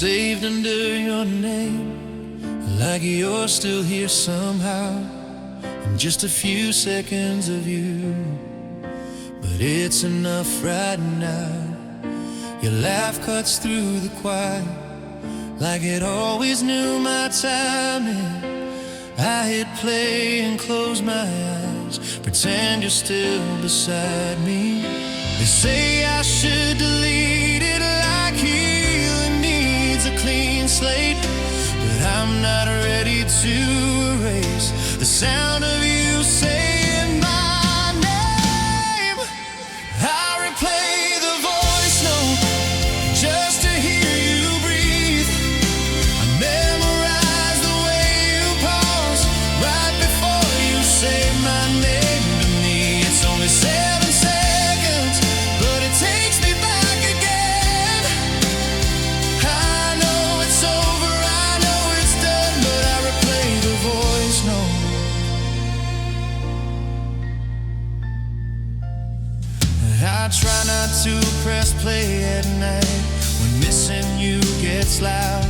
saved under your name, like you're still here somehow, in just a few seconds of you. But it's enough right now. Your laugh cuts through the quiet, like it always knew my timing. I hit play and close my eyes, pretend you're still beside me. They say I should delete it, like healing needs a clean slate, but I'm not ready to erase the sound of you saying my name. I replay the voice note just to hear you breathe. I memorize the way you pause right before you say my name to me. It's only 7 seconds, but it takes me back again. I know it's over, I know it's done, but I replay the voice note. I try not to press play at night when missing you gets loud.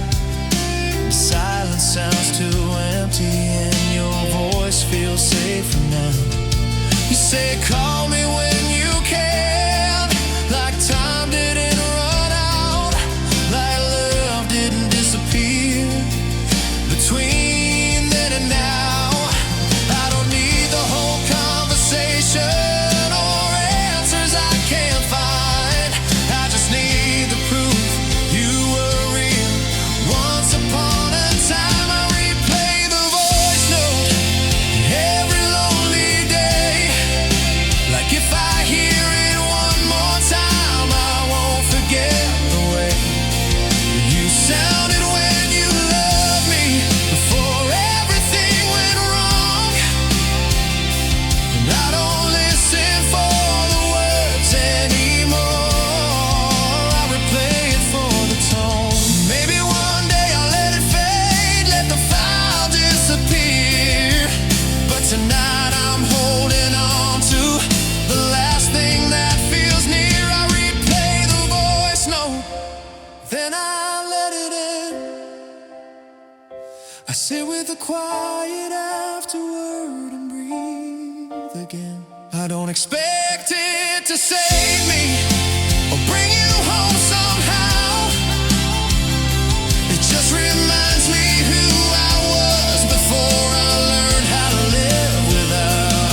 The silence sounds too empty and your voice feels safer now. You say call me when you can, like time didn't run out, like love didn't disappear between then and now. I don't need the whole conversation or answers I can't find. I just need the proof you were real once upon a time. I replay the voice note every lonely day, like if I hear it one more time, I won't forget the way you sounded when you loved me before everything went wrong. And I don't listen for the words anymore. I replay it for the tone. Maybe one day I'll let it fade, let the file disappear. But tonight I'm holding on to the last thing that feels near. I replay the voice note, then I let it in. I sit with the quiet afterward and breathe again. I don't expect it to save me or bring you home somehow. It just reminds me who I was before I learned how to live without.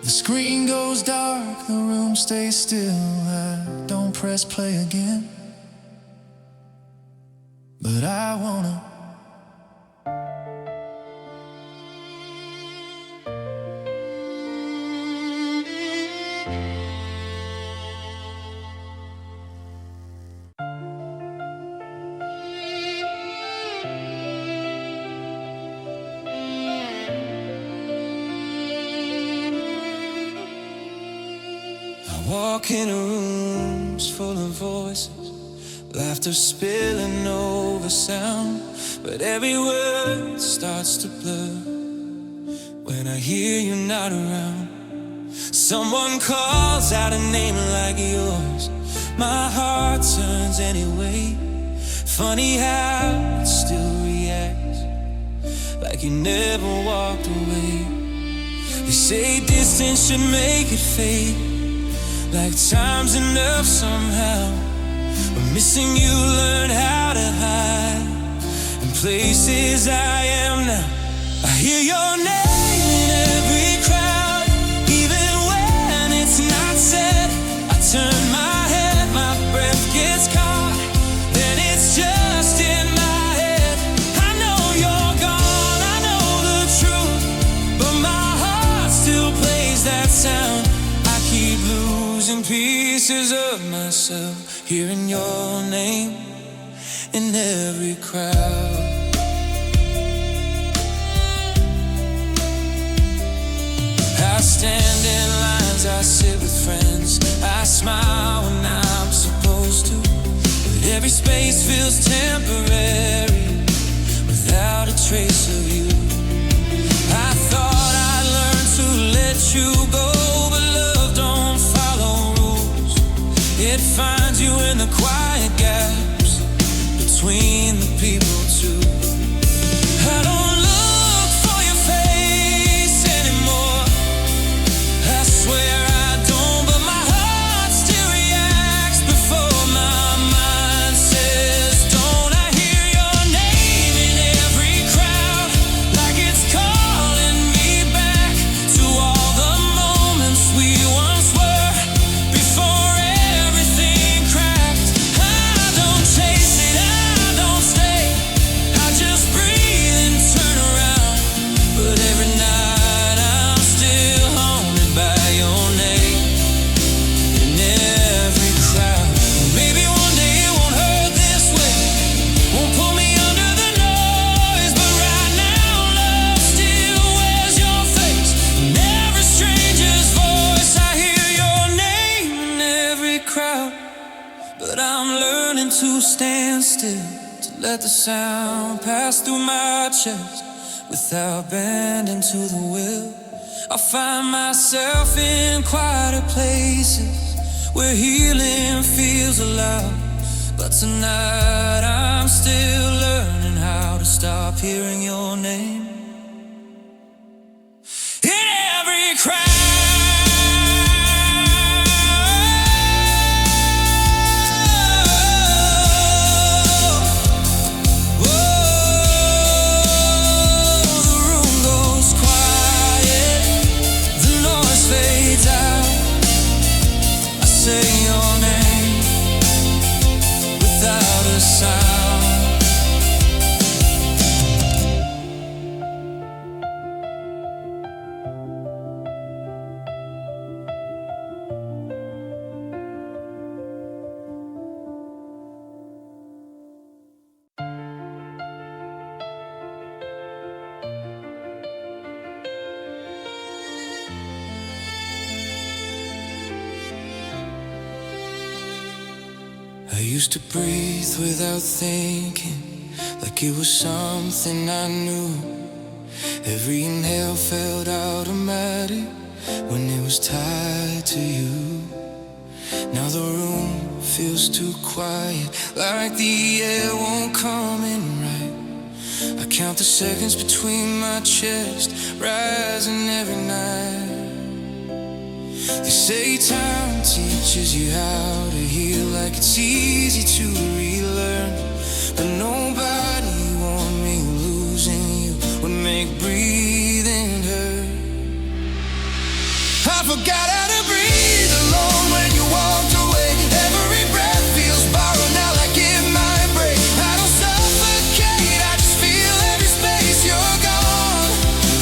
The screen goes dark, the room stays still. I don't press play again, but I wanna. Walk in rooms full of voices, laughter spilling over sound, but every word starts to blur when I hear you not around. Someone calls out a name like yours, my heart turns anyway. Funny how it still reacts like you never walked away. They say distance should make it fade, like time's enough somehow. But missing you, learn how to hide in places I am now. I hear your name in every crowd, even when it's not said. I turn my head, my breath gets caught, then it's just in my head. I know you're gone, I know the truth, but my heart still plays that sound. I keep losing pieces of myself, hearing your name in every crowd. I stand in lines, I sit with friends, I smile when I'm supposed to, but every space feels temporary without a trace of you. I thought I'd learn to let you go, but love don't follow rules. It finds you you in the quiet gaps between the people too. I don't look for your face anymore. I swear I don't, but my heart still reacts before my mind says don't. I hear your name in every crowd, like it's calling me back to all the moments we once were before everything cracked. I don't chase it, I don't stay, I just breathe and turn around. But every night I'm still haunted by your name in every crowd. Maybe one day it won't hurt this way, won't pull me under the noise, but right now love still wears your face. In every stranger's voice I hear your name in every crowd. But I'm learning to stand still, to let the sound pass through my chest without bending to the will. I find myself in quieter places where healing feels allowed. But tonight I'm still learning how to stop hearing your name in every crowd. The room goes quiet, the noise fades out. I say your name without a sound. I used to breathe without thinking, like it was something I knew. Every inhale felt automatic when it was tied to you. Now the room feels too quiet, like the air won't come in right. I count the seconds between my chest, rising every night. They say time teaches you how to heal, like it's easy to relearn. But nobody warned me losing you would make breathing hurt. I forgot how to breathe alone when you walked away. Every breath feels borrowed now, like it might break. I don't suffocate, I just feel every space you're gone.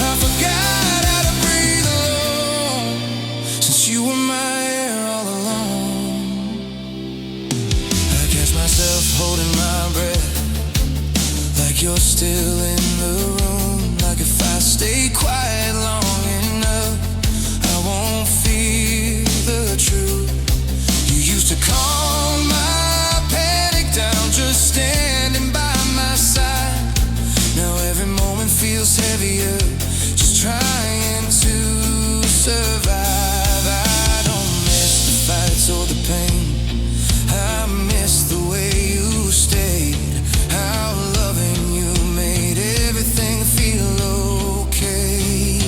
I forgot how to breathe alone, since you were my air all along. I catch myself holding my breath, like you're still in the room. Like if I stay quiet long enough, I won't fear the truth. You used to calm my panic down, just standing by my side. Now every moment feels heavier, just trying to survive. I don't miss the fights or the pain, I miss the way you stayed, how loving you made everything feel okay.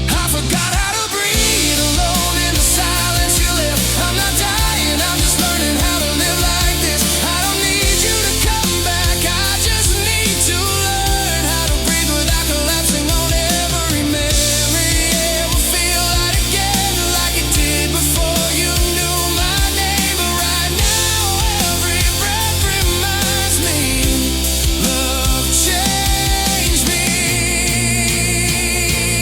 I forgot how to breathe alone in the silence you left. I'm not dying, I'm just learning how to live like this. I don't need you to come back, I just need to learn how to breathe without collapsing on every memory. It will feel light again, like it did before you knew my name. But right now every breath reminds me love changed me.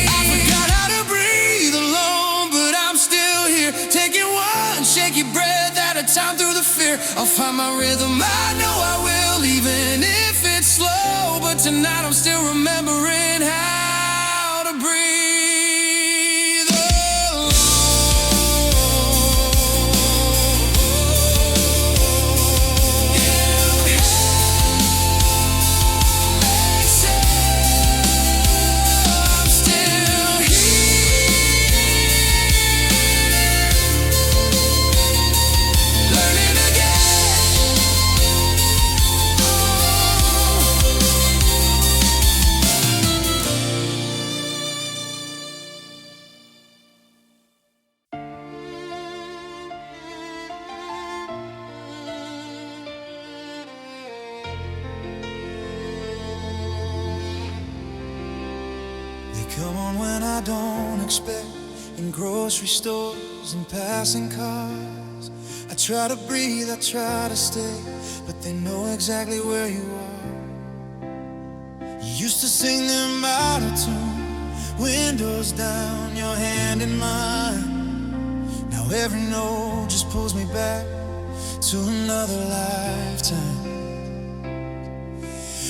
I forgot how to breathe alone, but I'm still here, taking one shaky breath at a time through the fear. I'll find my rhythm, I know I will, even if it's slow. But tonight I'm still remembering how to breathe alone. I'm still here, learning again. come on when I don't expect, in grocery stores and passing cars. I try to breathe, I try to stay, but they know exactly where you are. You used to sing them out of tune, windows down, your hand in mine. Now every note just pulls me back to another lifetime.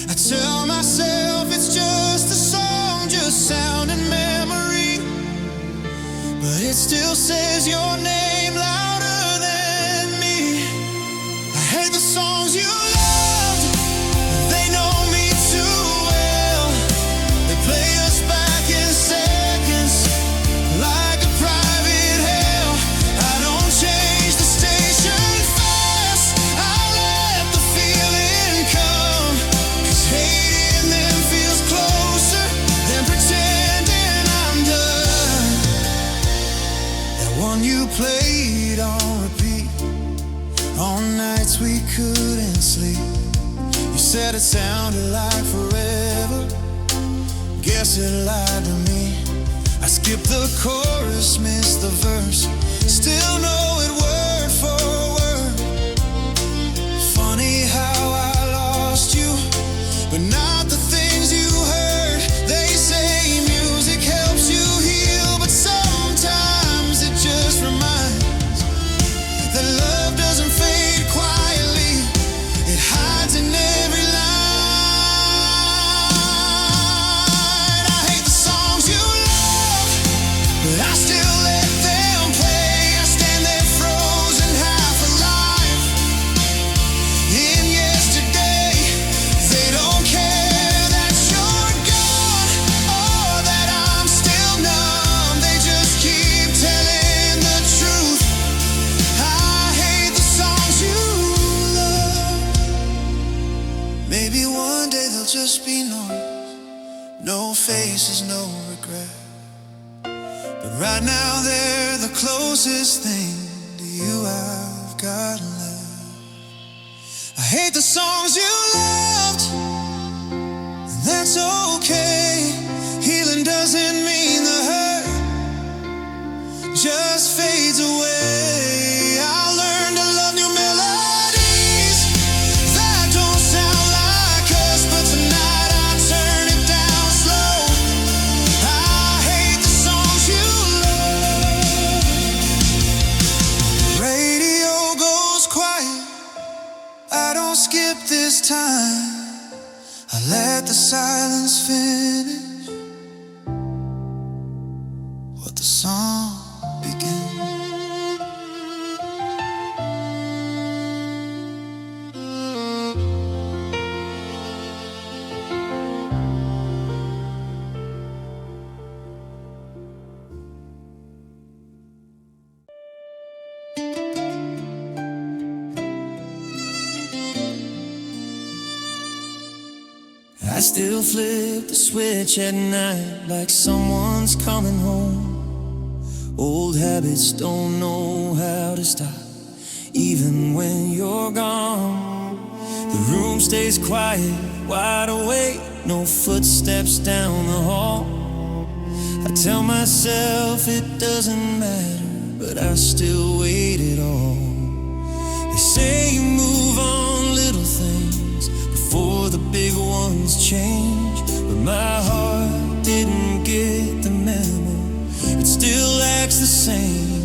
I tell myself it's just a song, just sound and memory, but it still says your name louder than me. I hate the songs you loved, they know me too well. They play us back in seconds, like a private hell. I don't change the station fast, I'll let the feeling come, 'cause hating them feels closer than pretending I'm done. That one you played on repeat, on nights we couldn't sleep. You said it sounded like forever, guess it lied to me. I skipped the chorus, missed the verse, still know it word for word. Funny how I lost you, but not the things you heard. They say music helps you heal, but sometimes it just reminds that love doesn't fade quietly, it hides in every line. I hate the songs you love, but I still let them play. I stand there frozen, half alive in yesterday. They don't care that you're gone or that I'm still numb. They just keep telling the truth. I hate the songs you love. Maybe one day they'll just be noise, no faces, no regret. But right now they're the closest thing to you I've got left. I hate the songs you loved, and that's okay. Healing doesn't mean the hurt just fades away. I'll learn to love new melodies that don't sound like us, but tonight I turn it down slow. I hate the songs you love. Radio goes quiet, I don't skip this time. I let the silence finish what the song began. I still flip the switch at night like someone's coming home. Old habits don't know how to stop, even when you're gone. The room stays quiet, wide awake, no footsteps down the hall. I tell myself it doesn't matter, but I still wait it all. They say you move on little things before the big ones change, but my heart didn't get the memo, it still acts the same.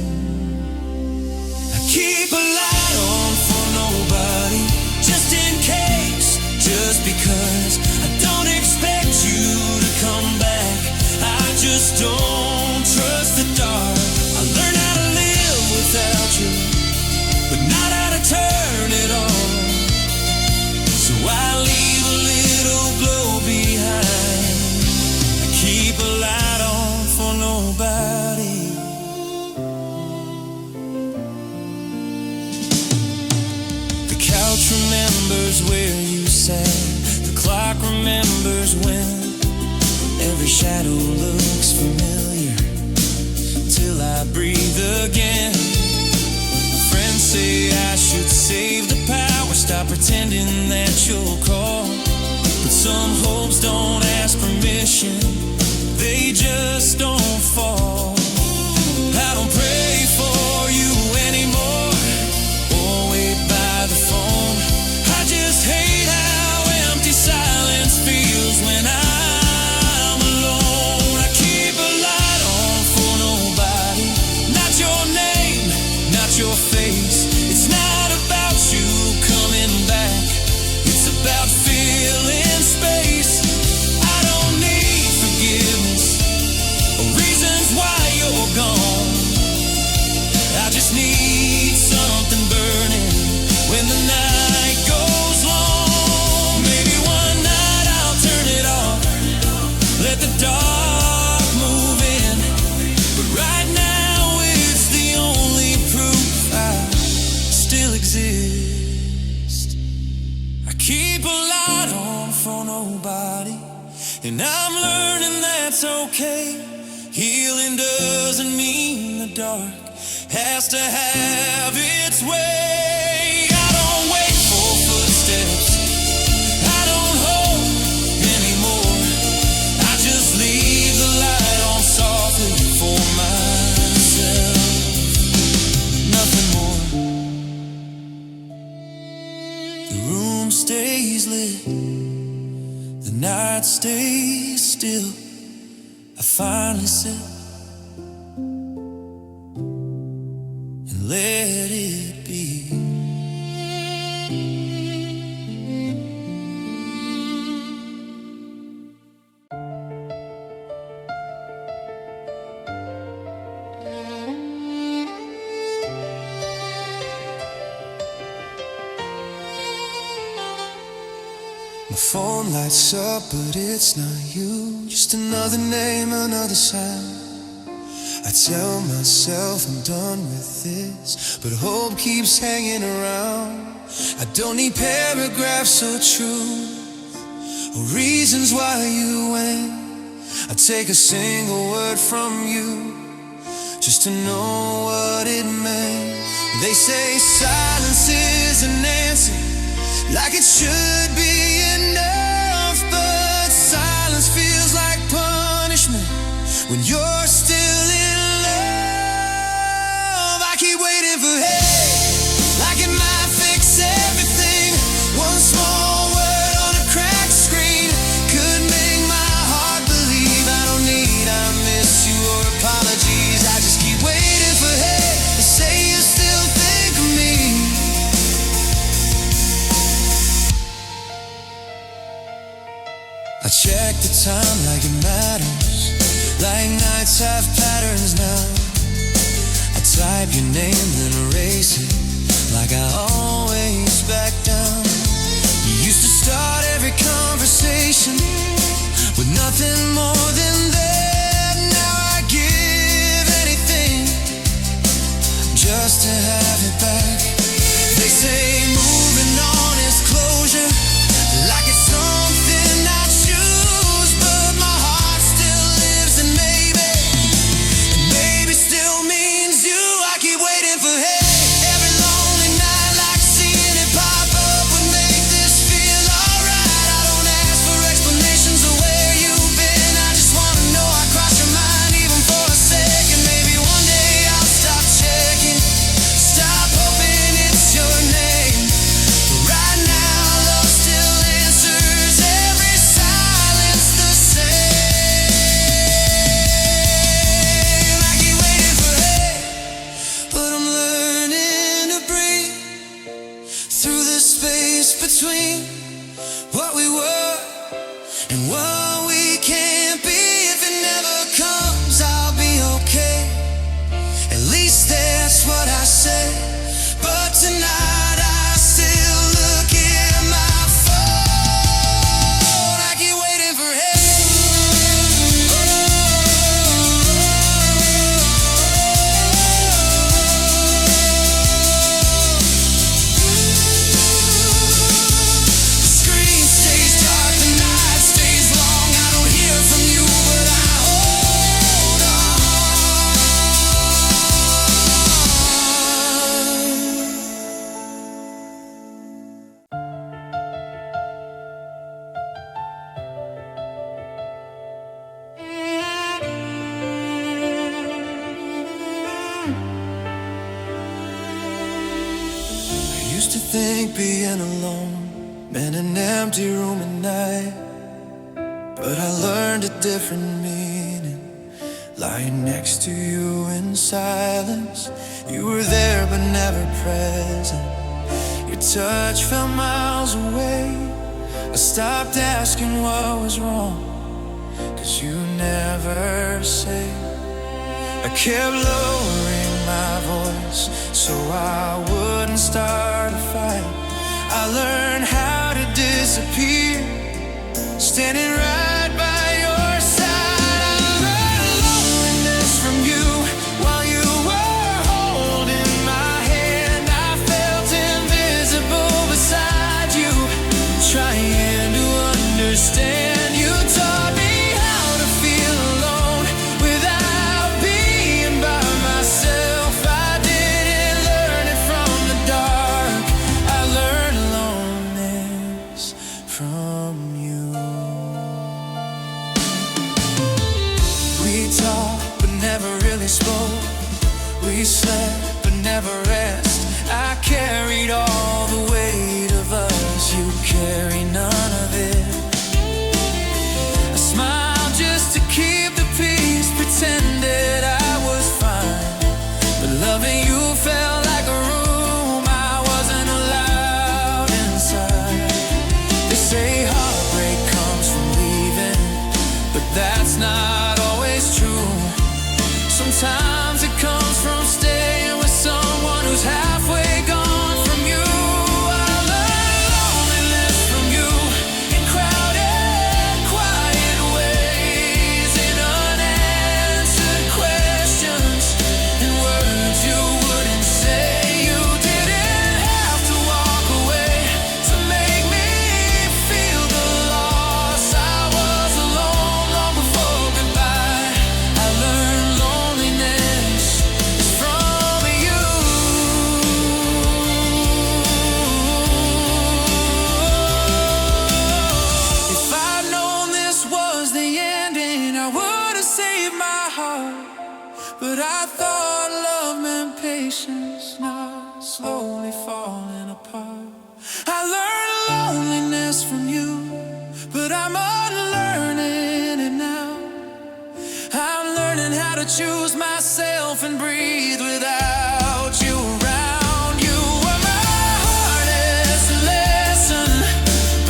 I keep a light on for nobody, just in case, just because I don't expect you to come back. I just don't trust the dark. I learned how to live without you, but not how to turn it on. So I leave a little glow behind. I keep a light on for nobody. The couch remembers where you sat, the clock remembers when. Every shadow looks familiar till I breathe again. Friends say I should save the power, stop pretending that you'll call, but some hopes don't ask permission, they we just don't fall. I don't pray for you anymore or wait by the phone. I just hate how empty silence feels when I'm alone. I keep a light on for nobody, not your name, not your face. It's not about you coming back, it's about filling space. I don't need forgiveness or reasons why you're gone. I just need something burning when the night goes long. Maybe one night I'll turn it off, let the dark move in. But right now it's the only proof I still exist. I keep a light on for nobody, and I'm learning that's okay. Healing doesn't mean the dark has to have its way. I don't wait for footsteps, I don't hope anymore. I just leave the light on softly for myself, nothing more. The room stays lit, the night stays still. I finally sit and let it be. My phone lights up, but it's not you. Just another name, another sound. I tell myself I'm done with this, but hope keeps hanging around. I don't need paragraphs or truth or reasons why you went. I take a single word from you just to know what it meant. They say silence is an answer, like it should be enough, but silence feels like punishment when you're still in love. I keep waiting for hey, like it might fix everything. One small word on a cracked screen could make my heart believe. I don't need I miss you or apologies. I just keep waiting for hey, to say you still think of me. I check the time like it matters, like nights have patterns now. I type your name then erase it, like I always back down. You used to start every conversation with nothing more than that. Now I give anything just to have it back. They say moving on is closure, like it's something I choose, but my heart still lives and maybe still means you. I keep waiting for hey, every lonely night, like seeing it pop up would make this feel alright. I don't ask for explanations of where you've been, I just wanna know I crossed your mind even for a second. Maybe one day I'll stop checking, stop hoping it's your name. But right now love still answers every silence the same. I keep waiting for hey, but I'm learning to breathe through the space between what we were and what we can't be. If it never comes, I'll be okay. At least that's what I say. But tonight I still look at my phone. I keep waiting for hey. The screen stays dark, the night stays long. think being alone meant an empty room at night, but I learned a different meaning, lying next to you in silence. You were there but never present. Your touch felt miles away. I stopped asking what was wrong, 'cause you never say. I kept lowering my voice so I wouldn't start a fight. I learned how to disappear, standing right by your side. I learned loneliness from you while you were holding my hand. I felt invisible beside you, trying to understand. You taught me how to feel alone without being by myself. I didn't learn it from the dark. I learned loneliness from you. We talked but never really spoke. We slept but never rest. I carried all the weight of us. You carry none of it. I smiled just to keep the peace, pretended I was fine, but loving you felt like a room I wasn't allowed inside. They say heartbreak comes from leaving, but that's not always true. Sometimes it comes from staying with someone who's halfway gone from you. I learned loneliness from you in crowded, quiet ways, in unanswered questions, in words you wouldn't say. You didn't have to walk away to make me feel the loss. I was alone long before goodbye. I learned loneliness from you. If I'd known this was the ending, I would have saved my heart. But I thought love meant patience, not slowly falling apart. I learned loneliness from you, but I'm unlearning it now. I'm learning how to choose myself and breathe without you around. You were my hardest lesson,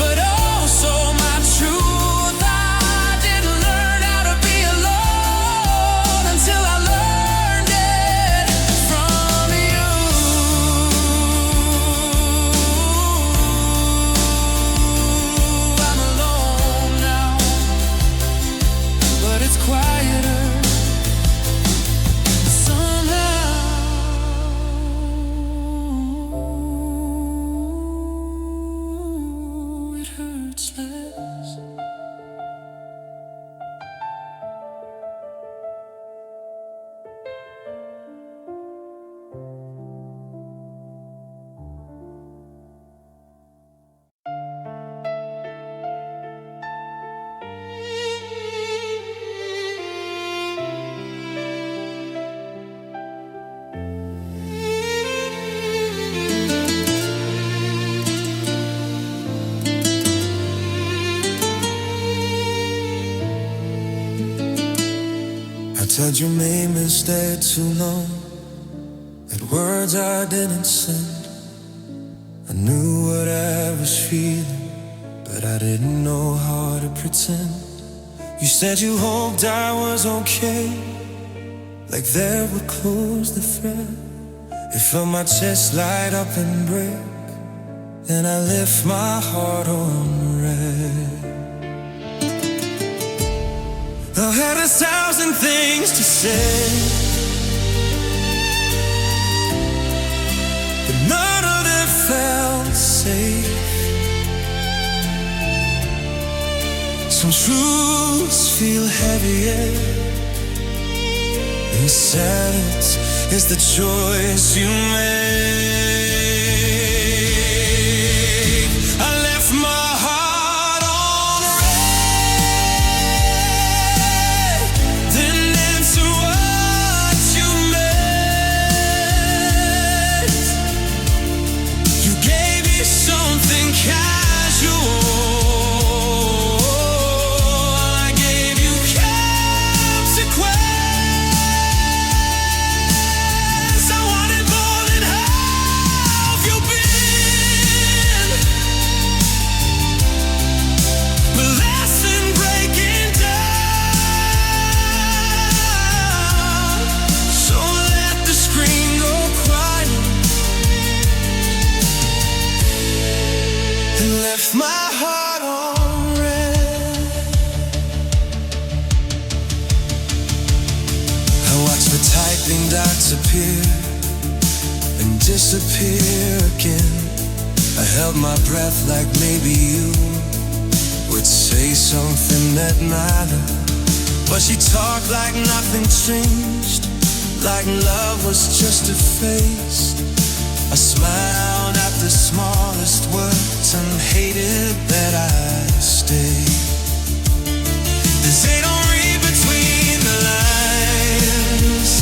but also my truth. I didn't learn how to be alone until I learned it from you. I'm alone now, but it's quieter somehow. It hurts less. I told you made me stay too long, that words I didn't send. I knew what I was feeling, but I didn't know how to pretend. You said you hoped I was okay, like that would close the thread. It felt my chest light up and break, then I left my heart on red. I had 1,000 things to say, but none of them felt safe. Some truths feel heavier, and silence is the choice you make. I left my heart on red, didn't answer what you meant. You gave my heart on red. I watch the typing dots appear and disappear again. I held my breath like maybe you would say something that mattered. But she talked like nothing changed, like love was just a phase. I smiled at the smallest words and hated that I stayed. They don't read between the lines,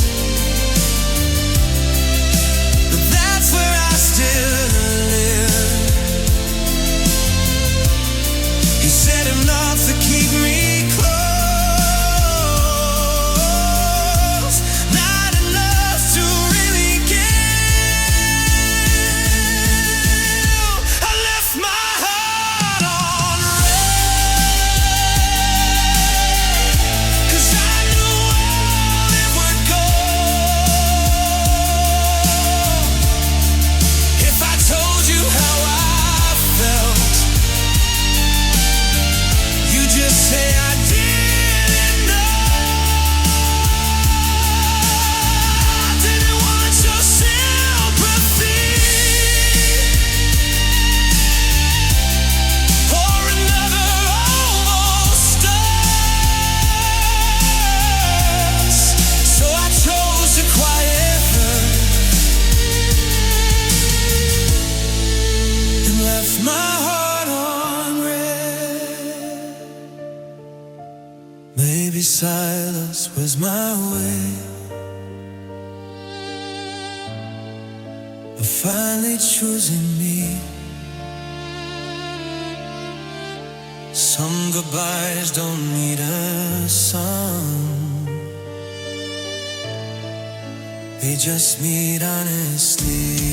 but that's where I still live. He said enough to keep me close. Silence was my way of finally choosing me. Some goodbyes don't need a song, they just meet honestly.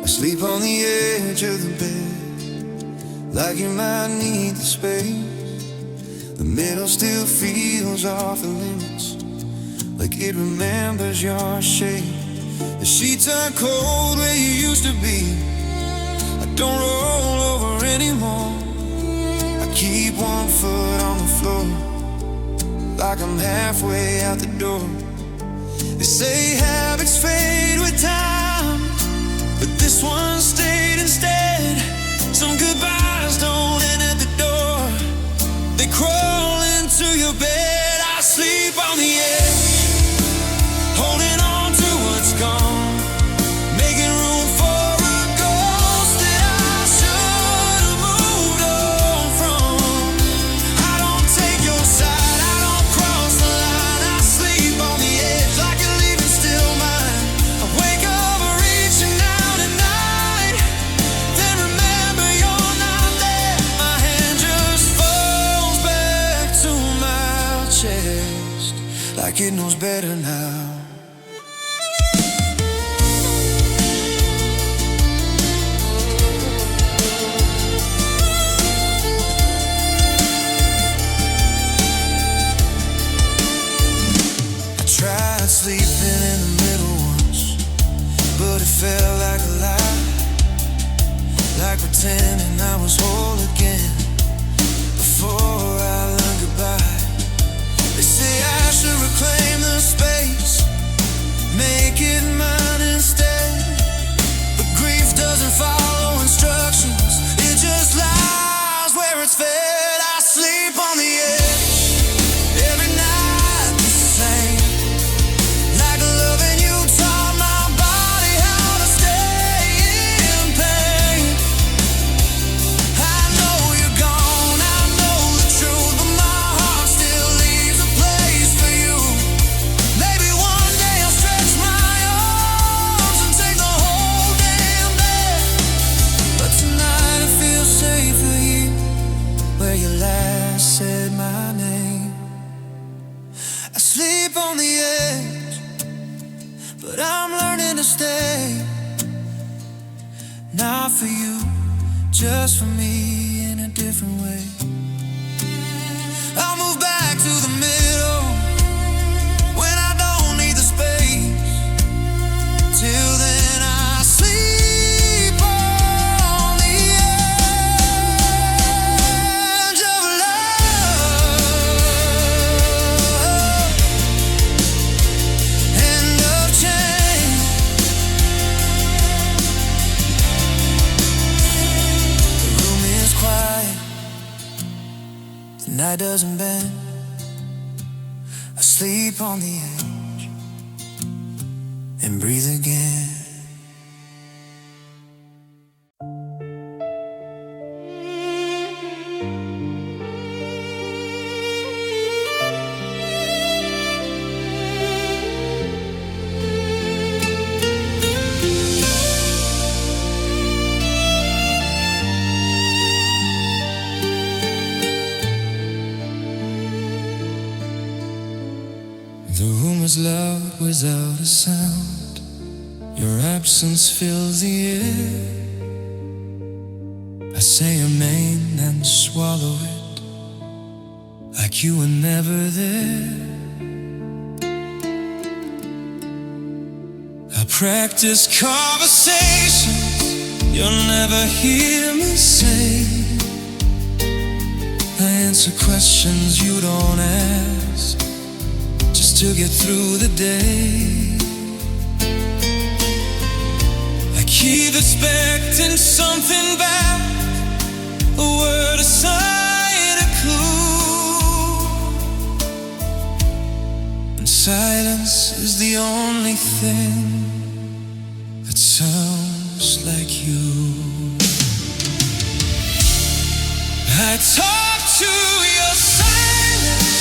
Sleep on the edge of the bed, like you might need the space. The middle still feels off the limits, like it remembers your shape. The sheets are cold where you used to be. I don't roll over anymore. I keep one foot on the floor, like I'm halfway out the door. They say habits fade with time, but this one stayed instead. Some goodbyes don't end at the door, they crawl into your bed. I sleep on the edge, holding on to what's gone, making room for a ghost that I should have moved on from. I don't take your side, I don't cross the line. I sleep on the edge like you're leaving still mine. I wake up reaching out at night, then remember you're not there. My hand just falls back to my chest, like it knows better now. said I sleep on the edge every night the same. Like loving you taught my body how to stay in pain. I know you're gone, I know the truth, but my heart still leaves a place for you. Maybe one day I'll stretch my arms and take the whole damn bed. But tonight it feels safer here, where you last said my name. I sleep on the edge, but I'm learning to stay. Not for you, just for me in a different way. I'll move back to the middle when I don't need the space. Till then I sleep on the edge of love, end of change. The room is quiet, the night doesn't bend. I sleep on the edge and breathe again. The room is loud without a sound. Your absence fills the air. I say your name and swallow it like you were never there. I practice conversations you'll never hear me say. I answer questions you don't ask, just to get through the day. I keep expecting something back, a word, a sign, a clue. And silence is the only thing that sounds like you. I talk to your silence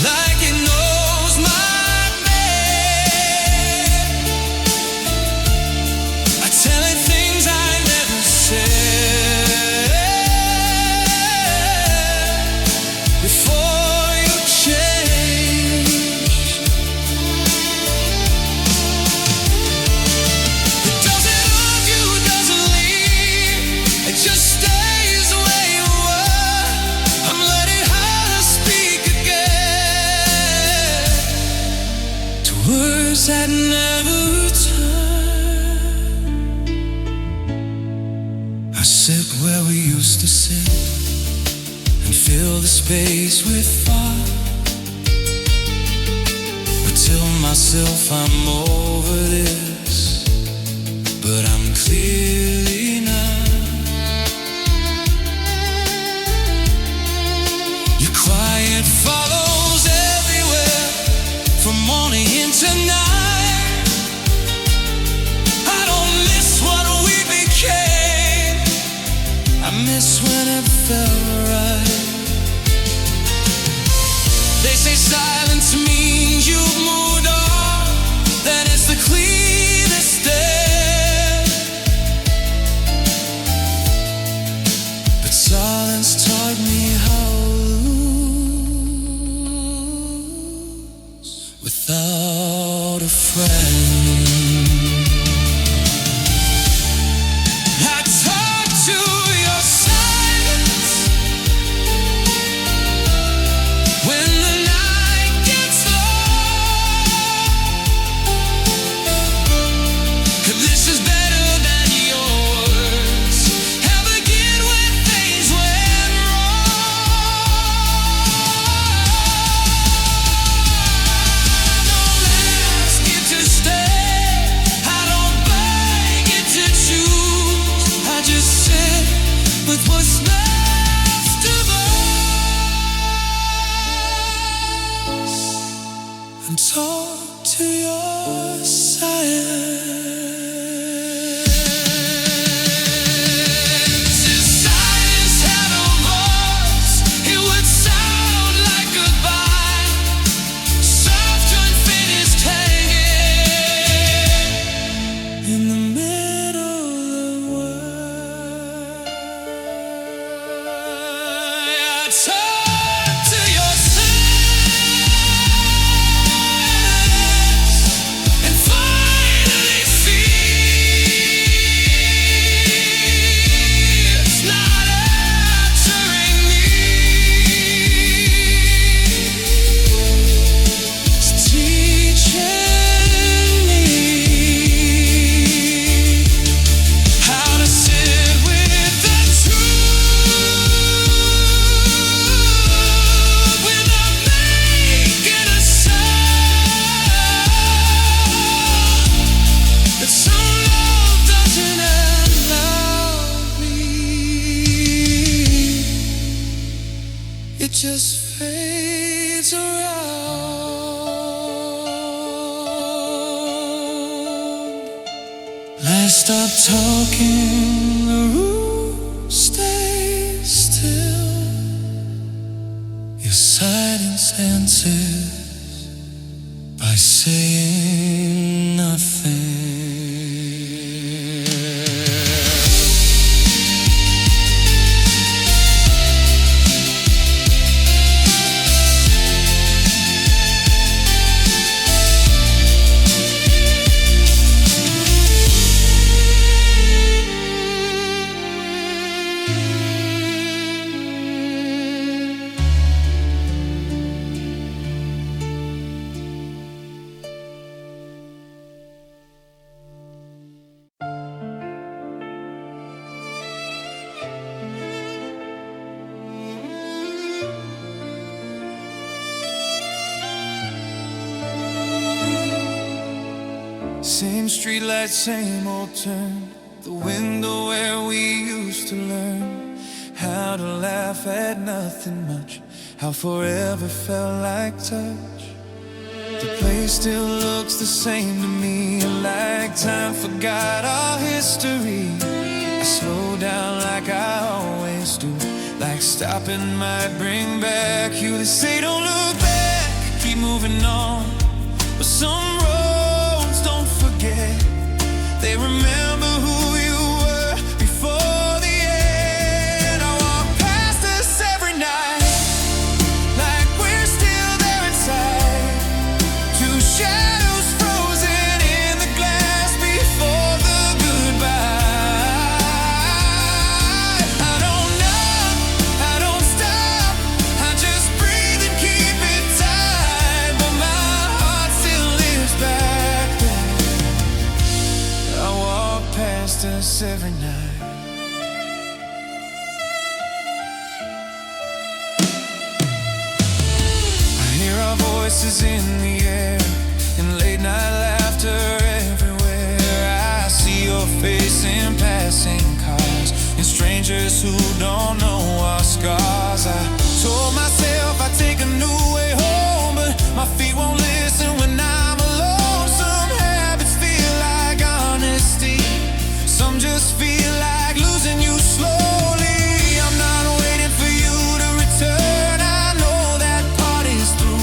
like it knows my name. I tell it things I never said before you change. It doesn't hug you, doesn't leave, it just stays the way you were. I'm learning how to speak again to words that never return. I sit where we used to sit and fill the space with fire. But tell myself I'm over this, but I'm clearly not. Your quiet follows everywhere, from morning into night. I don't miss what we became, I miss when it felt right. They say silence means you've moved on, that it's the cleanest step. But silence taught me how to lose without a friend. I talk to your silence when the night gets long. just fades around. Let's stop talking, the room stays still. Your silence answers by saying nothing. Same streetlight, same old turn. The window where we used to learn how to laugh at nothing much. How forever felt like touch. The place still looks the same to me, like time forgot our history. I slow down like I always do, like stopping might bring back you. They say don't look back, keep moving on, but some roads don't forget. They remember who you were before the end. I walk past us every night, like we're still there inside. Two shadows frozen in the glass before the goodbye. I don't knock, I don't stop, I just breathe and keep it tight. But my heart still lives back there. I walk past us every night. I hear our voices in the air, and late night laughter everywhere. I see your face in passing cars, and strangers who don't know our scars. I told myself I'd take a new way home, but my feet won't listen when I'm alone. Some habits feel like honesty, some just feel like losing you slowly. I'm not waiting for you to return, I know that part is through.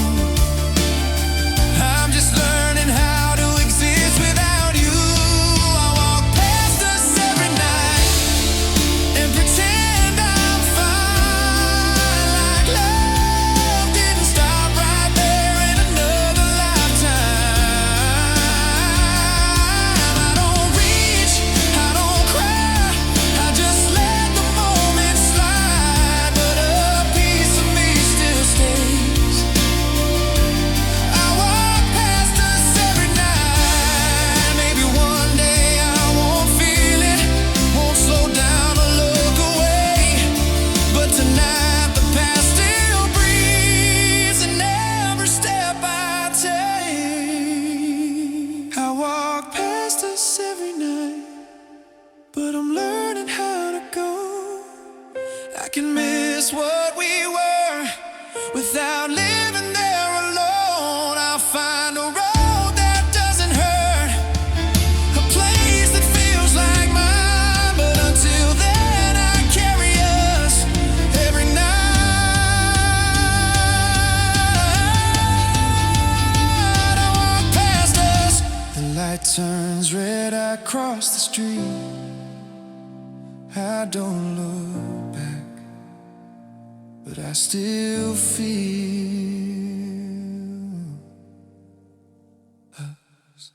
I'm just learning how to exist without you. I walk past us every night and pretend I'm fine, like love didn't stop right there in another lifetime. I don't reach, I don't cry, I just let the moment slide. But a piece of me still stays. I walk past us every night. Maybe one day I won't feel it, won't slow down or look away. But tonight the past still breathes in every step I take. I walk past us every night, but I'm learning how to go. I can miss what we were without living there alone. I'll find a road that doesn't hurt, a place that feels like mine. But until then I carry us every night. I walk past us, the light turns red, I cross the street. I don't look back, but I still feel us.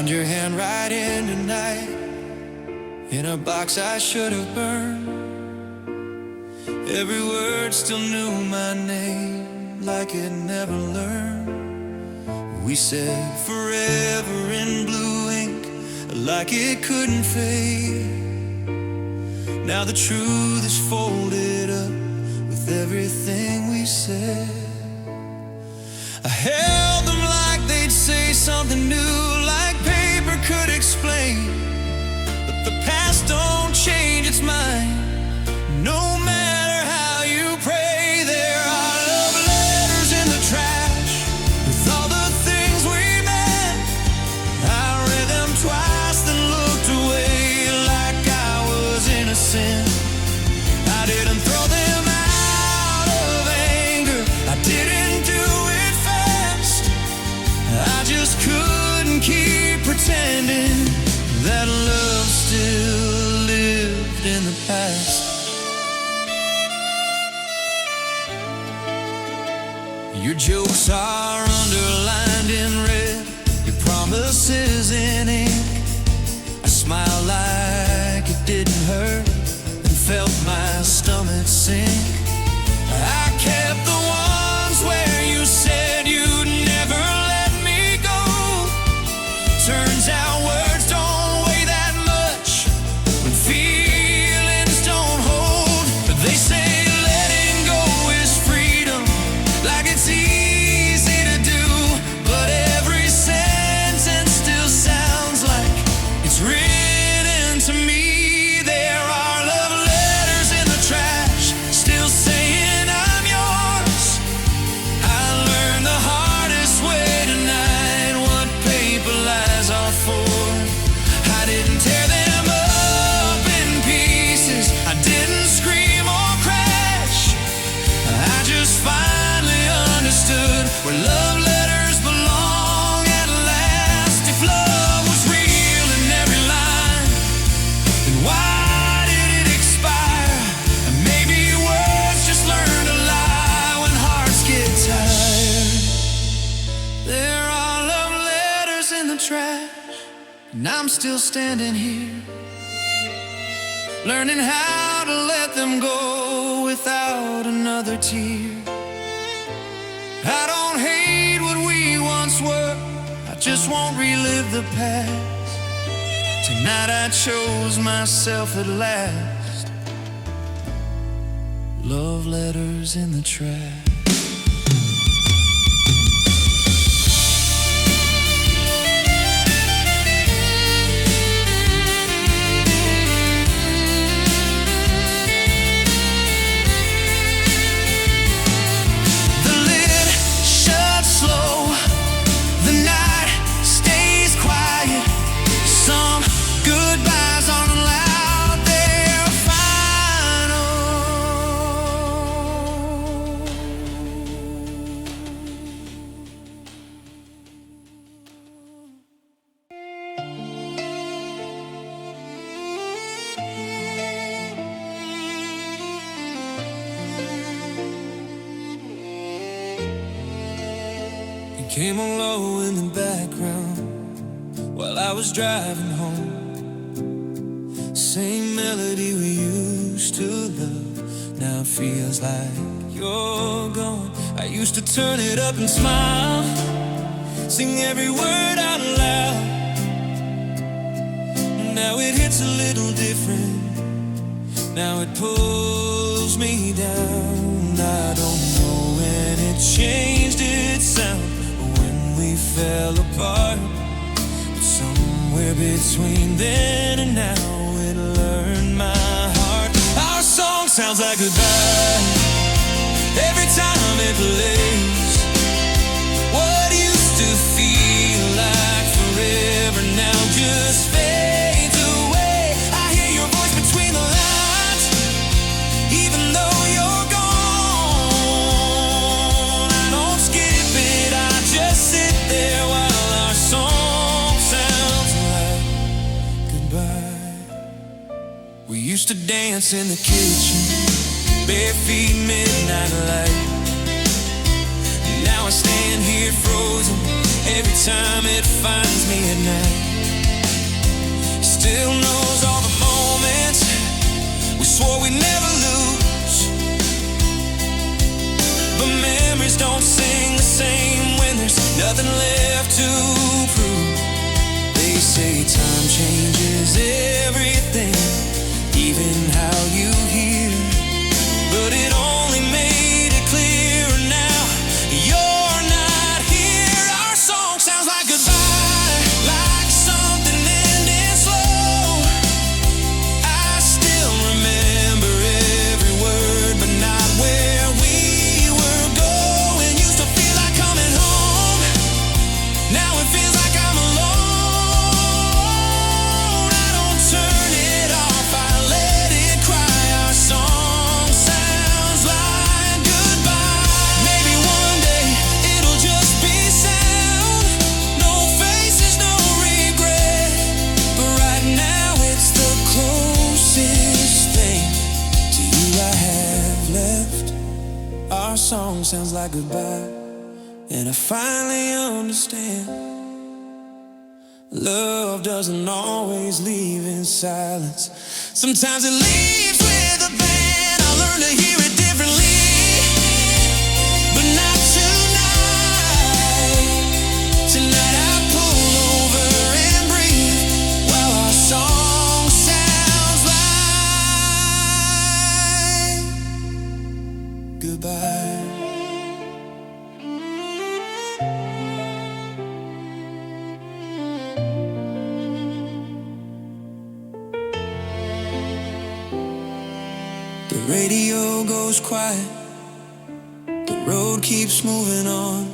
found your handwriting tonight in a box I should have burned. Every word still knew my name like it never learned. We said forever in blue ink like it couldn't fade. Now the truth is folded up with everything we said. I held them like they'd say something new, like paper could explain. But the past don't change its mind, no matter how you pray. There are love letters in the trash with all the things we meant. I read them twice, then looked away like I was innocent. I didn't throw them out of anger, I didn't do it fast. I just couldn't keep pretending that love still lived in the past. Your jokes are underlined in red, your promises in ink. I smiled like it didn't hurt and felt my stomach sink. I kept the ones where you said you'd never let me go. Turns out words don't weigh that much when feelings don't hold. But they say letting go is freedom, like it's easy to do. But every sentence still sounds like it's written to me. There are love letters in the trash, still saying I'm yours. I learned the hardest way tonight what paper lies are for. I didn't tear them up in pieces, I didn't scream or crash. I just finally understood where love letters belong at last. If love was real in every line, then why did it expire? And maybe words just learn to lie when hearts get tired. There are love letters in the trash, and I'm still standing here, learning how to let them go without another tear. I don't hate what we once were, I just won't relive the past. Tonight I chose myself at last. Love letters in the trash. The lid shuts slow, the night stays quiet. Some goodbyes aren't loud, they're final. You came on low in the background while I was driving home. Same melody we used to love, now it feels like you're gone. I used to turn it up and smile, sing every word out loud. Now it hits a little different, now it pulls me down. I don't know when it changed its sound or when we fell apart, but somewhere between then and now it learned my heart. Our song sounds like goodbye every time it plays. What used to feel like forever now just fades away. I hear your voice between the lines, even though you're gone. I don't skip it, I just sit there while our song sounds like goodbye. We used to dance in the kitchen, bare feet, midnight light. Now I stand here frozen every time it finds me at night. But memories don't sing the same when there's nothing left to prove. They say time changes everything, even how you hear. But it only made it clearer now. You're not here. Our song sounds like goodbye, like something ending slow. I still remember every word, but not where we were going. Used to feel like coming home. Now it feels like I'm alone. I don't turn it off, I let it cry. Our song sounds like goodbye. Maybe one day it'll just be sound. No faces, no regret. But right now it's the closest thing to you I have left. Our song sounds like goodbye, and I finally understand. Love doesn't always leave in silence. Sometimes it leaves with a band. I learned to hear it differently, but not tonight. Tonight I pull over and breathe while our song sounds like goodbye. The radio goes quiet, the road keeps moving on.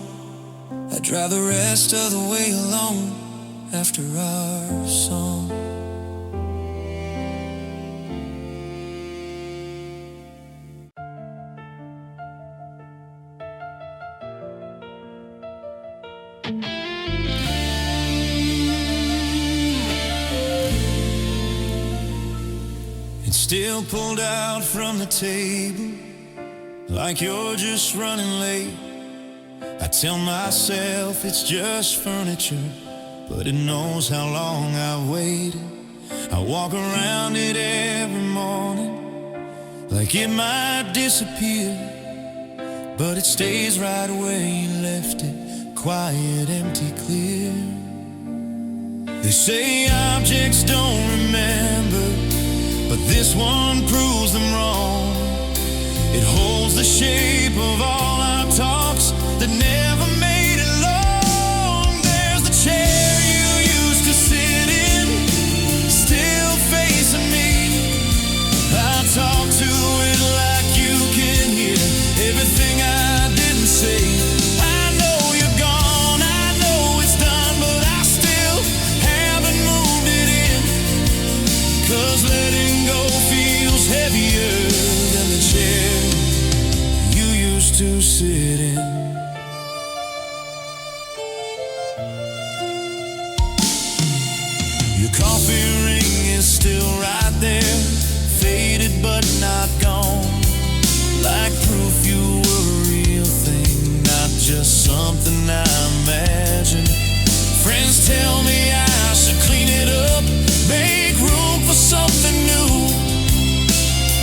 I drive the rest of the way alone after our song. It's still pulled out from the table, like you're just running late. I tell myself it's just furniture, but it knows how long I've waited. I walk around it every morning, like it might disappear, but it stays right where you left it, quiet, empty, clear. They say objects don't remember, but this one proves them wrong. It holds the shape of all our talks that never made it long. There's the chair you used to sit in, still facing me. I talk to it like you can hear everything I didn't say. I know you're gone, I know it's done, but I still haven't moved it in. 'Cause letting go feels heavier than the chair you used to sit in. Your coffee ring is still right there, faded but not gone, like proof you were a real thing, not just something I imagined. Friends tell me I should clean it up, make room for something new.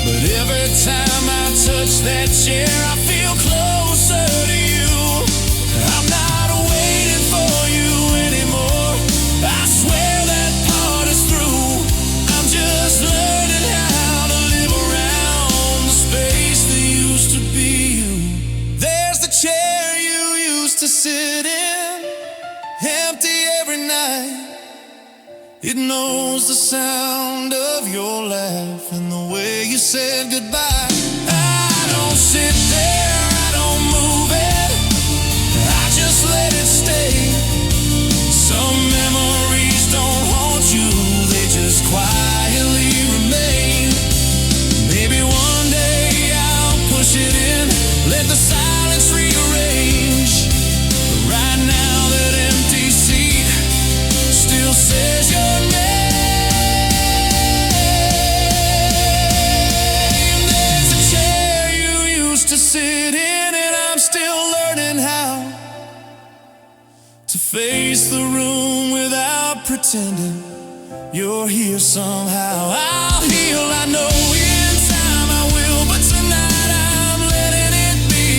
But every time I touch that chair, I feel closer to you. I'm not waiting for you anymore, I swear that part is through. I'm just learning how to live around the space that used to be you. There's the chair you used to sit in, empty every night. It knows the sound of your laugh and the way you said goodbye. I don't sit there, I don't move it, I just let it stay. Some memories don't haunt you, they just quietly remain. Maybe one day I'll push it in, let the silence rearrange. But right now that empty seat still says your name. There's a chair you used to sit in, and I'm still learning how to face the room without pretending you're here somehow. I'll heal, I know in time I will, but tonight I'm letting it be.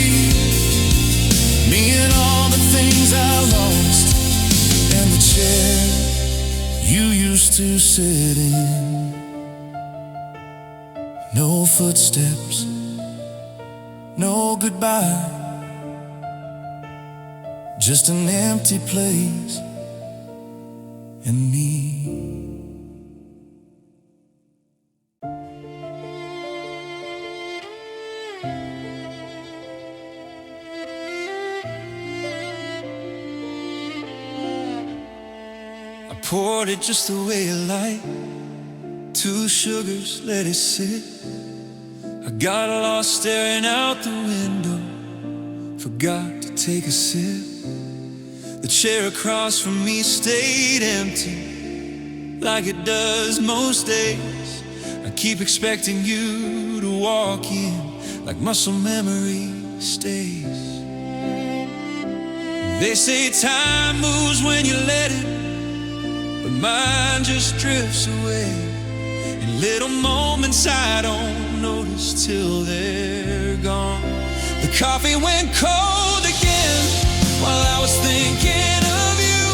things I lost, and the chair you used to sit in. No footsteps, no goodbye, just an empty place and me. I poured it just the way you like, 2 sugars, let it sit. I got lost staring out the window, forgot to take a sip. The chair across from me stayed empty, like it does most days. I keep expecting you to walk in, like muscle memory stays. They say time moves when you let it, but mine just drifts away in little moments I don't notice till they're gone. The coffee went cold again while I was thinking of you.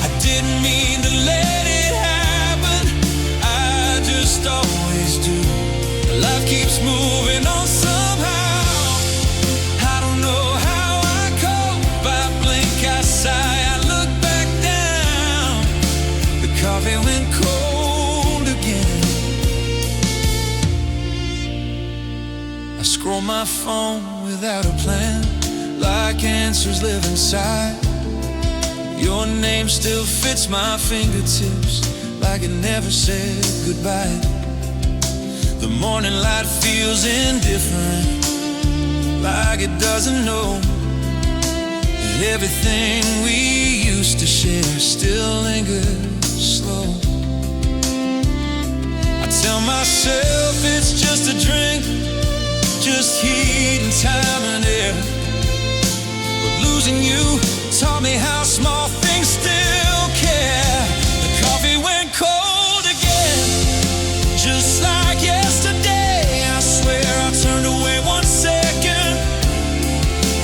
I didn't mean to let it happen, I just always do. Life keeps moving on somehow. I don't know how I cope. I blink, I sigh, I look back down. The coffee went cold again. I scroll my phone without a plan, like answers live inside. Your name still fits my fingertips, like it never said goodbye. The morning light feels indifferent, like it doesn't know that everything we used to share still lingers slow. I tell myself it's just a drink, just heat and time and air. But losing you taught me how small things still care. The coffee went cold again, just like yesterday. I swear I turned away 1 second,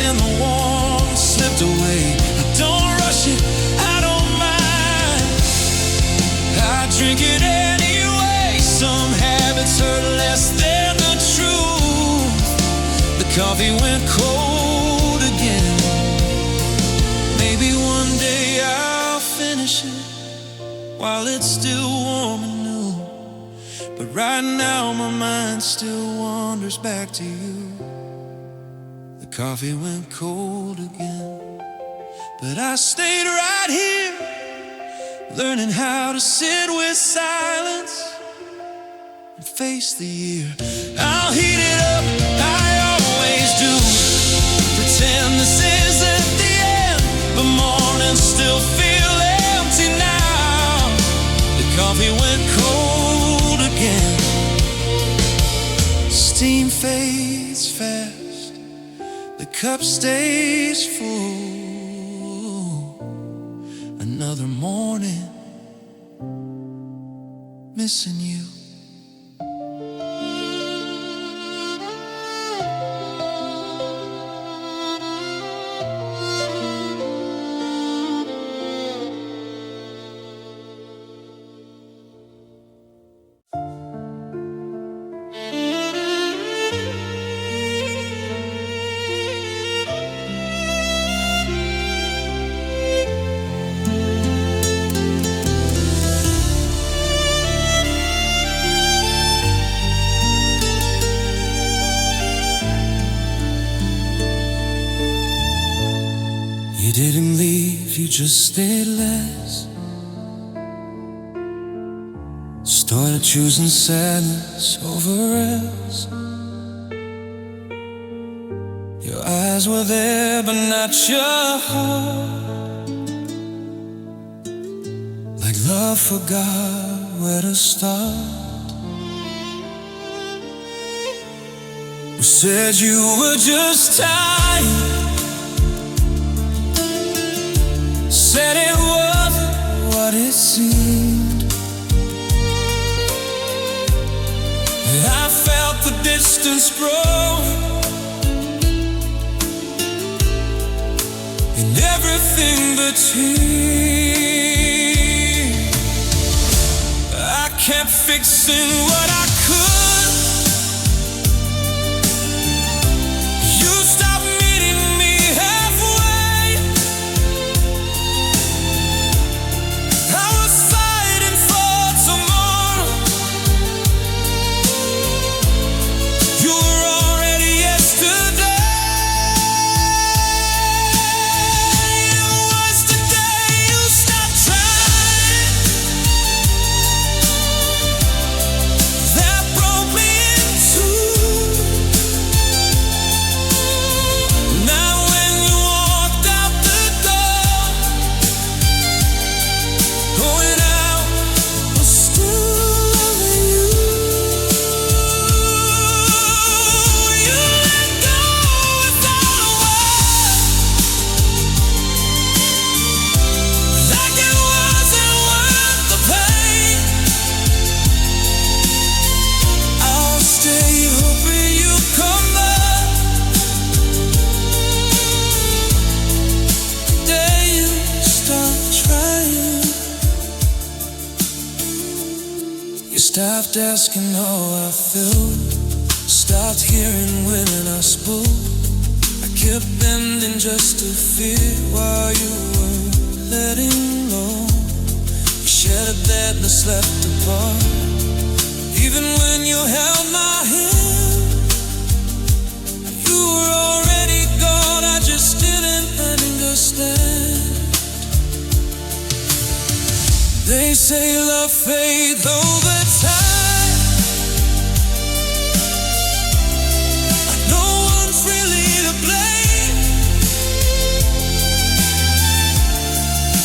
and the warmth slipped away. I don't rush it, I don't mind, I drink it anyway. Some habits hurt less than the truth. The coffee went cold again. Maybe one day I'll finish it while it's still warm and new. But right now my mind still wanders back to you. The coffee went cold again, but I stayed right here, learning how to sit with silence and face the year. I'll heat it up, I always do, pretend this isn't the end. The mornings still feel empty now. The coffee went cold again. Steam fades fast, the cup stays full. Another morning, missing you. You didn't leave, you just stayed less. Started choosing sadness over rest. Your eyes were there, but not your heart. Like love forgot where to start. You said you were just tired, said it wasn't what it seemed. I felt the distance grow, and everything between. I kept fixing what I could. You stopped meeting me halfway. I was fighting for tomorrow. You were already yesterday. Stopped asking how I felt, stopped hearing when I spoke. I kept bending just to fit while you were letting go. We shared a bed and slept apart. Even when you held my hand, you were already gone. I just didn't understand. They say love fades over time. No one's really to blame.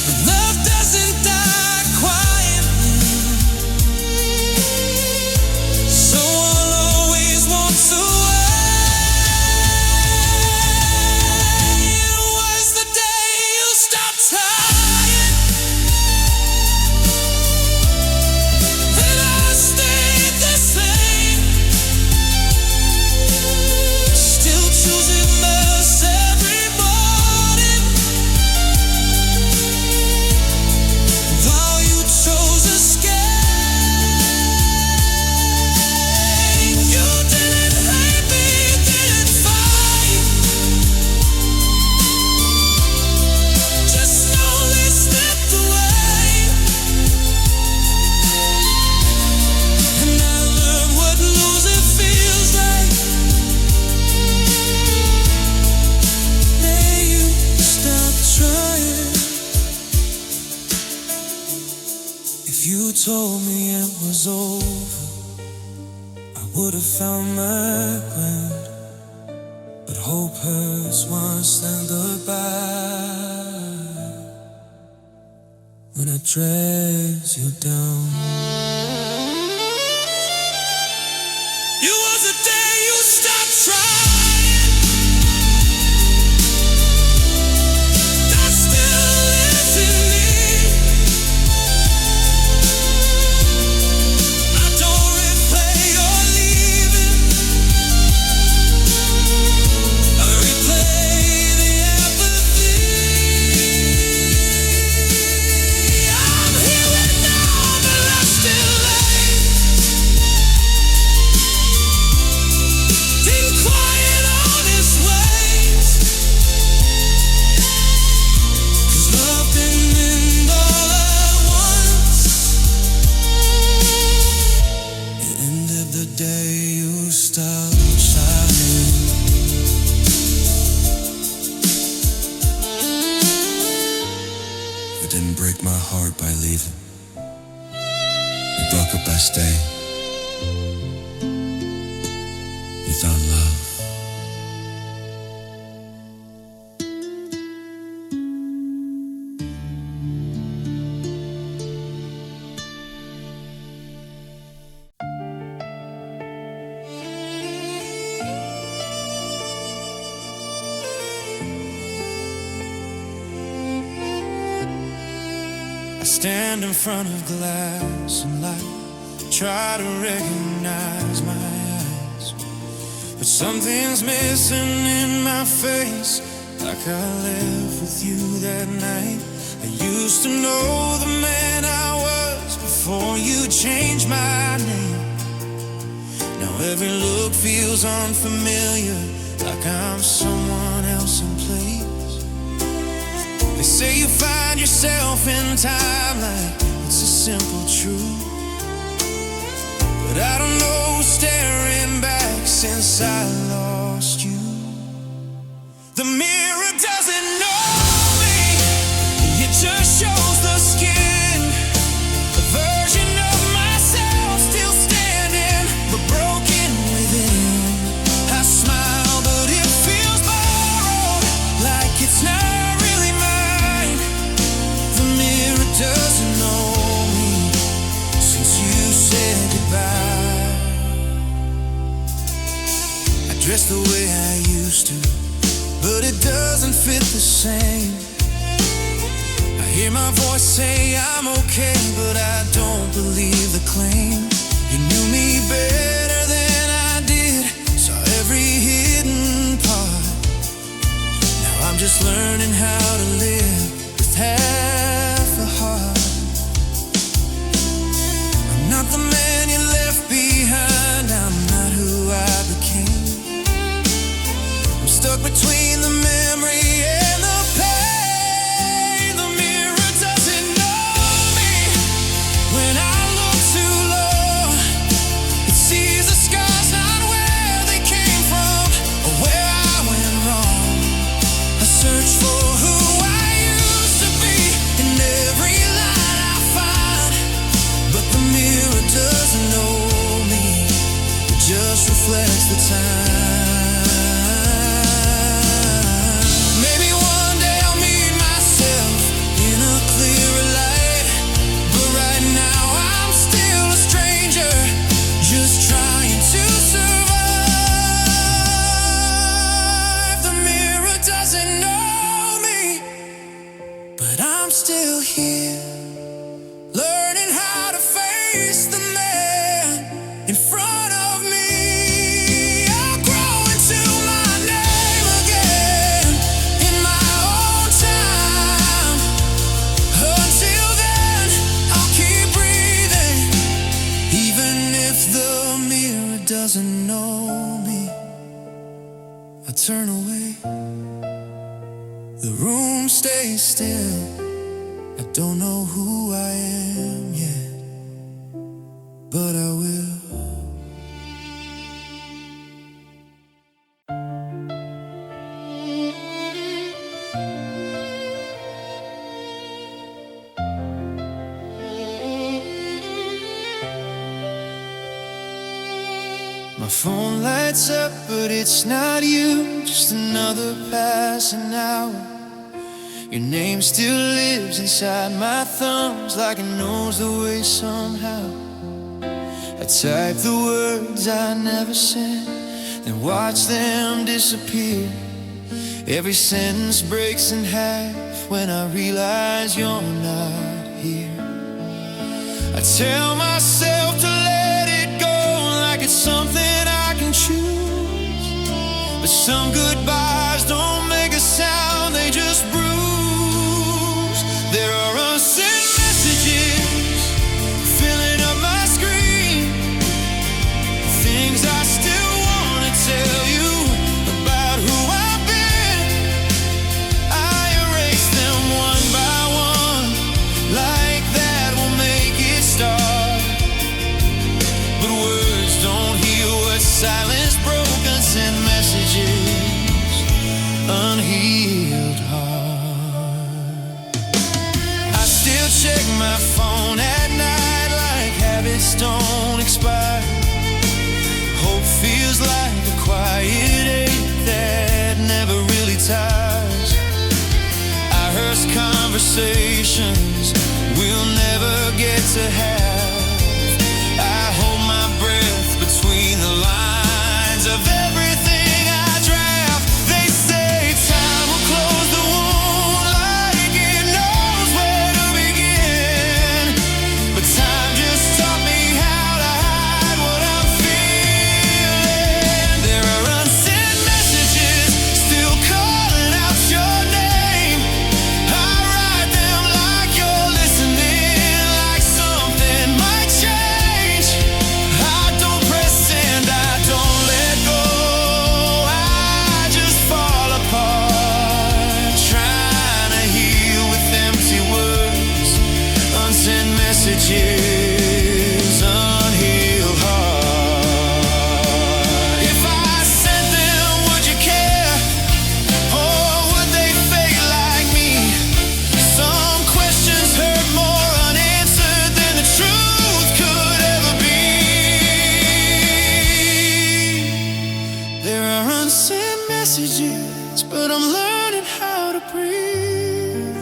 But love doesn't die quietly. Someone always wants away. It was the day you stopped trying. Told me it was over, I would have found my ground. But hope hurts worse than goodbye. When it drags you down. It was the day you stopped trying. That still lives in me. By leaving, you broke up by staying. You thought love. Stand in front of glass and light, try to recognize my eyes, but something's missing in my face. like I left with you that night. I used to know the man I was before you changed my name. Now every look feels unfamiliar, like I'm someone else in place. They say you find yourself in time, like it's a simple truth. But I don't know, staring back since I lost you. The mirror doesn't know me, it just shows the skin. A version of myself still standing, but broken within. I smile, but it feels borrowed, like it's not really mine. The mirror doesn't know me since you said goodbye. I dress the way I used to, but it doesn't fit the same. I hear my voice say I'm okay, but I don't believe the claim. You knew me better than I did, saw every hidden part. Now I'm just learning how to live with half a heart. I'm not the man you left behind, I'm not who I became. I'm stuck between the memory and the pain. The mirror doesn't know me. When I look too low, it sees the scars, not where they came from or where I went wrong. I search for who I used to be in every line I find, but the mirror doesn't know me, it just reflects the time. Maybe one day I'll meet myself in a clearer light, but right now I'm still a stranger, just trying to survive. The mirror doesn't know me, but I'm still here, learning how to face the man in front of me. I'll grow into my name again in my own time. Until then, I'll keep breathing, even if the mirror doesn't know me. I turn away, the room stays still. I don't know who I am yet, but I will. My phone lights up, but it's not you, just another passing hour. Your name still lives inside my thumbs, like it knows the way somehow. I type the words I never sent, then watch them disappear. Every sentence breaks in half when I realize you're not here. I tell myself to let it go, like it's something I can choose. But some goodbyes don't make a sound, they just bruise. There are unsent messages filling up my screen, things I still want to tell you about who I've been. I erase them one by one, like that will make it start. But words don't heal what silence broke, unsent messages, unhealed heart. I still check my phone at night, like habits don't expire. Hope feels like a quiet ache that never really tires. I rehearse conversations we'll never get to have. I hold my breath between the lines of everything I draft. They say time will close the wound, like it knows where to begin. But time just taught me how to hide what I'm feeling. There are unsent messages still calling out your but I'm learning how to breathe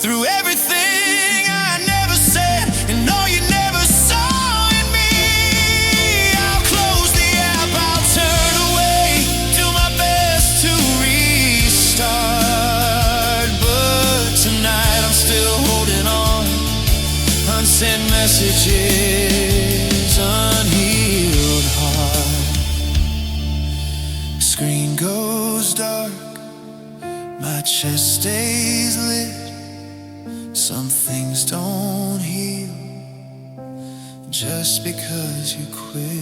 through everything I never said and all you never saw in me. I'll close the app, I'll turn away, do my best to restart, but tonight I'm still holding on. Unsent messages, unhealed heart. Screen goes dark, my chest stays lit. Some things don't heal just because you quit.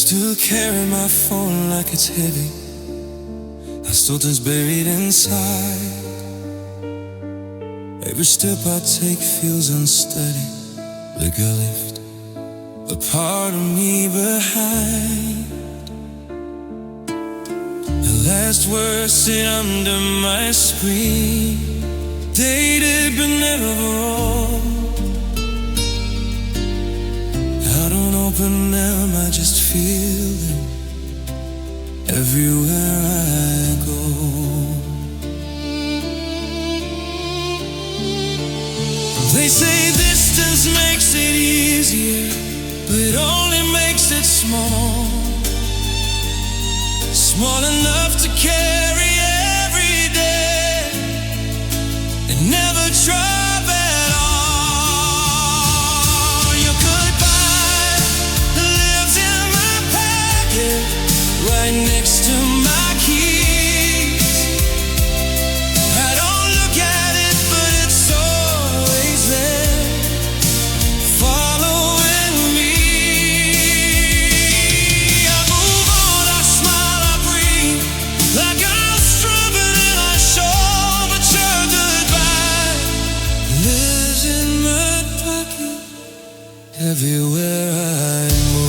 Still carry my phone like it's heavy. Our sultan's buried inside. Every step I take feels unsteady, like I left a part of me behind. The last words sit under my screen, dated but never wrong. I don't open them, I just feel them everywhere I go. They say distance makes it easier, but it only makes it small. Small enough to carry every day and never drop at all. Your goodbye lives in my pocket, right next to my keys. I don't look at it, but it's always there, following me. I move on, I smile, I breathe, like I'm struggling and I show, but your goodbye lives in my pocket, everywhere I move.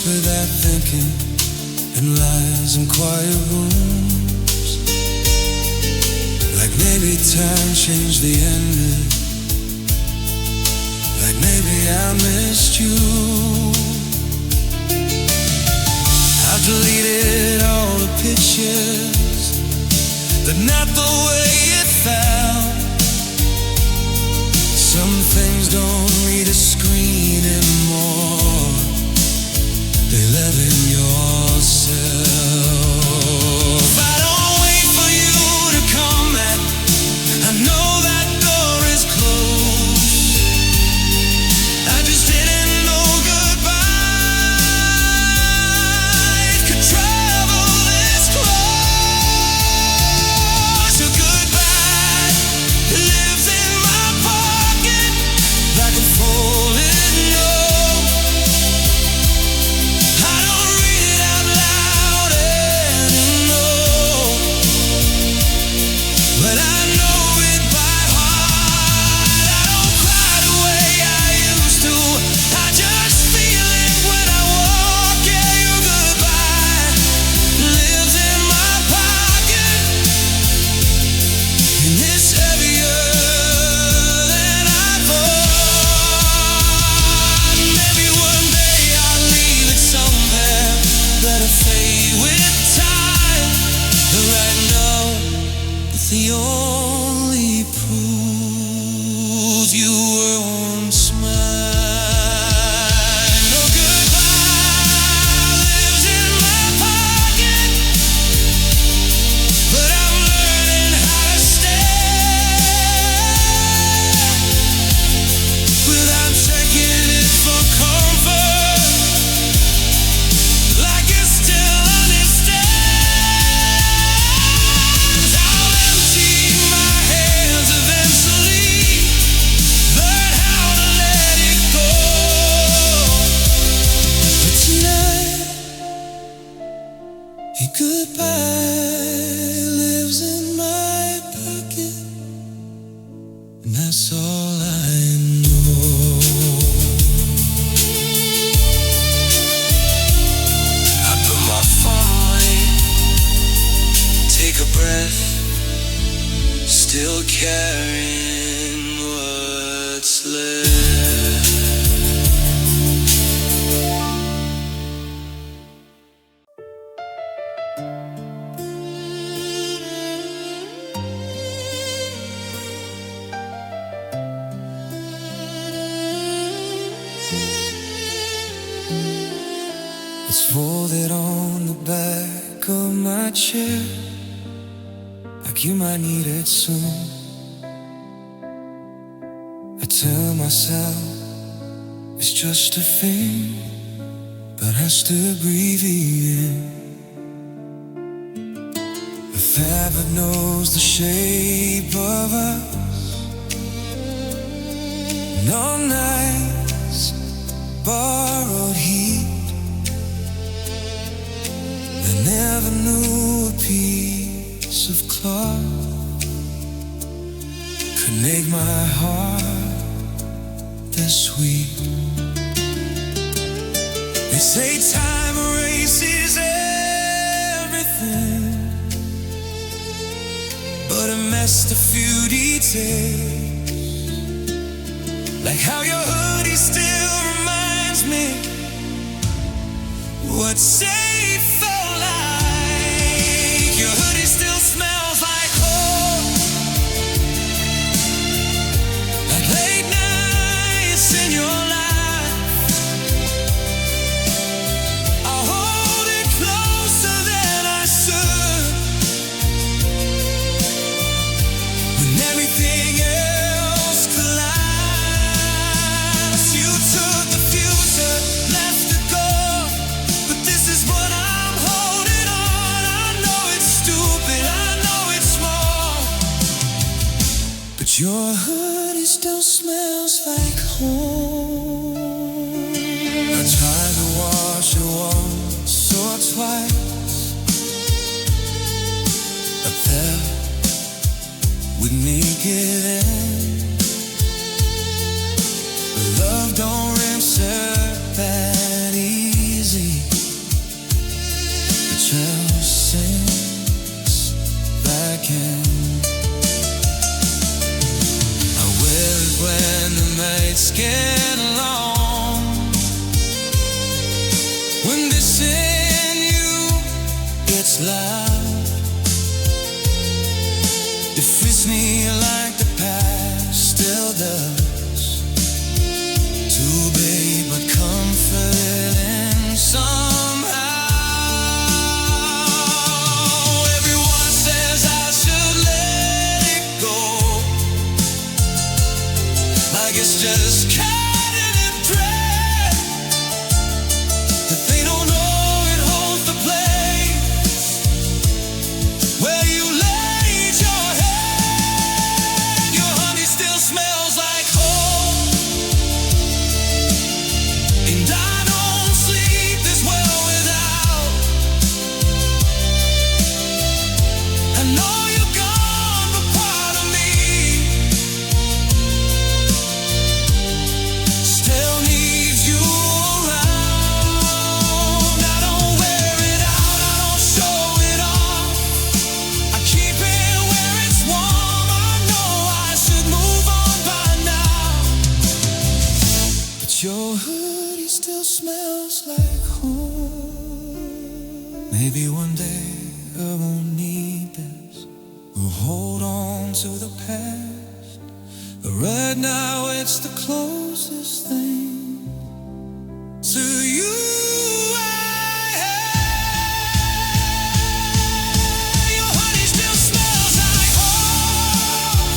Without thinking, in lies and quiet rooms, like maybe time changed the ending, like maybe I missed you. I've deleted all the pictures, they're not the way it felt. Some things don't need a screen anymore, they live in yourself. I don't wait for you to come back, I know that door is closed. I just didn't know goodbye could travel this close. Your goodbye lives in my pocket, like a falling note. that's all I know. I put my phone away, take a breath, still carrying what's left. It's folded on the back of my chair, like you might need it soon. I tell myself it's just a thing, but I still breathe in. The fabric knows the shape of us, no nights, borrowed heat. I never knew a piece of cloth could make my heart that sweet. They say time erases everything, but it messed a few details, like how your hoodie still reminds me what's safe for life. Your hoodie still smells like home, like late nights in your life. I hold it closer than I should, when everything else collides. You took the future, left the goal, but this is what I'm holding on. I know it's stupid, I know it's small, but your hoodie still smells like home. I tried to wash it once or twice, I felt we'd make it end, but love don't rinse her that easy. The trail sinks back in. I wear it when the nights get long, when missing you gets loud. It fits me like the past still does, too big but comforting somehow. Everyone says I should let it go, like it's just cutting in thread, that they don't know it holds the place where you laid your head. Your honey still smells like home, and I don't sleep this well without. I know you're gone, but part of me still needs you around. I don't wear it out, I don't show it off, I keep it where it's warm. I know I should move on by now, but your hoodie still smells like home. Maybe one day I won't need this, we'll hold on to the past, but right now it's the closest thing to you I have. Your honey still smells like home,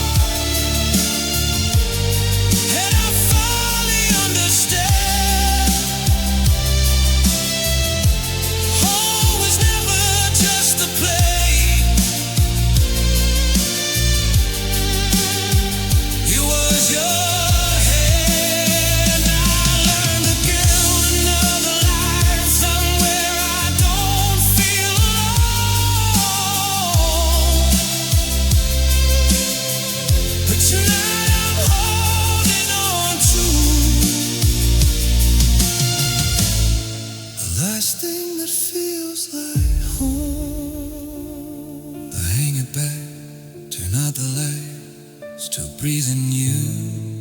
and I finally understand. Home was never just a place, it was your hand. I learned again to know back, turn out the light, still breathing you.